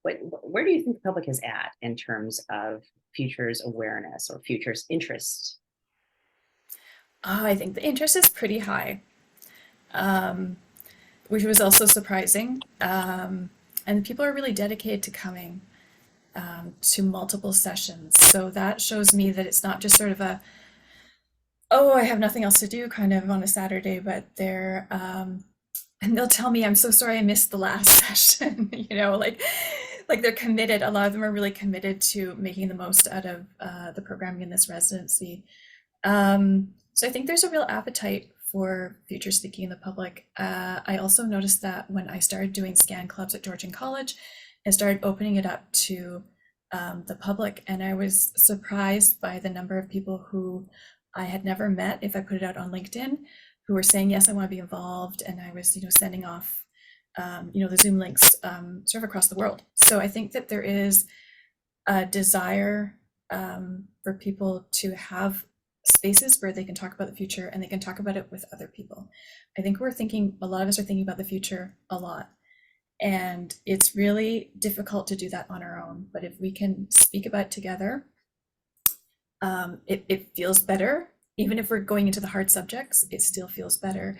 where do you think the public is at in terms of futures awareness or futures interest? I think the interest is pretty high, which was also surprising. And people are really dedicated to coming to multiple sessions. So that shows me that it's not just sort of a, oh, I have nothing else to do kind of on a Saturday, but and they'll tell me, I'm so sorry I missed the last session, like they're committed. A lot of them are really committed to making the most out of the programming in this residency. So I think there's a real appetite for future speaking in the public. I also noticed that when I started doing scan clubs at Georgian College and started opening it up to the public, and I was surprised by the number of people who I had never met if I put it out on LinkedIn, who were saying, yes, I want to be involved. And I was, sending off, the Zoom links sort of across the world. So I think that there is a desire for people to have spaces where they can talk about the future and they can talk about it with other people. I think a lot of us are thinking about the future a lot. And it's really difficult to do that on our own. But if we can speak about it together, it feels better. Even if we're going into the hard subjects, it still feels better.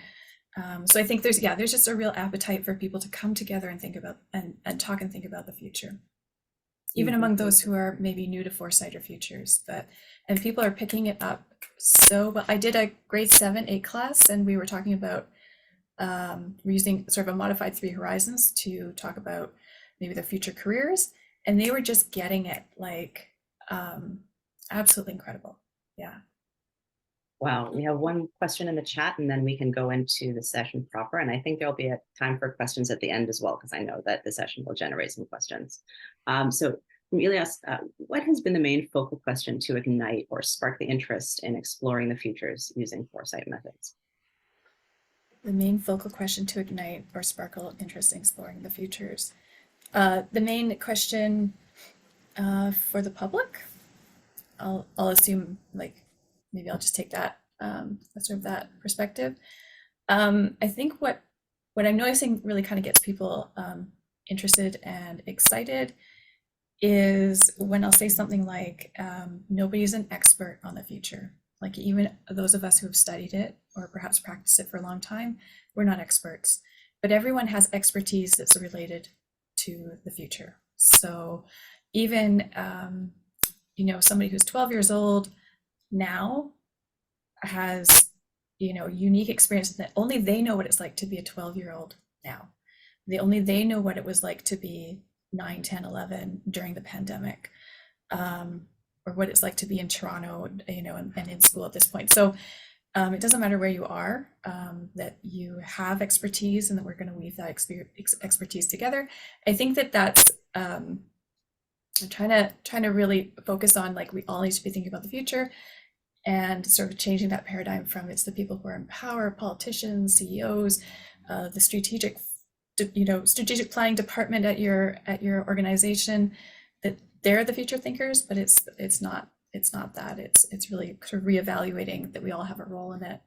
So I think there's just a real appetite for people to come together and think about and talk and think about the future, even among those who are maybe new to foresight or futures. And people are picking it up so well. I did a grade 7-8 class, and we were talking about we're using sort of a modified 3 horizons to talk about maybe their future careers, and they were just getting it like absolutely incredible. Yeah. Wow, we have one question in the chat, and then we can go into the session proper. And I think there'll be a time for questions at the end as well, because I know that the session will generate some questions. So from Elias, what has been the main focal question to ignite or spark the interest in exploring the futures using foresight methods? The main focal question to ignite or sparkle interest in exploring the futures. The main question for the public, I'll assume, like, maybe I'll just take that sort of that perspective. I think what I'm noticing really kind of gets people interested and excited is when I'll say something like, nobody's an expert on the future. Like, even those of us who have studied it or perhaps practiced it for a long time, we're not experts, but everyone has expertise that's related to the future. So even, somebody who's 12 years old now has, unique experience that only they know what it's like to be a 12-year-old now. Only they know what it was like to be 9, 10, 11 during the pandemic, or what it's like to be in Toronto, and in school at this point. So it doesn't matter where you are, that you have expertise and that we're going to weave that expertise together. I think that's I'm trying to really focus on, like, we all need to be thinking about the future and sort of changing that paradigm from it's the people who are in power, politicians, CEOs, the strategic planning department at your organization, that they're the future thinkers, but it's not that. It's really sort of reevaluating that we all have a role in it.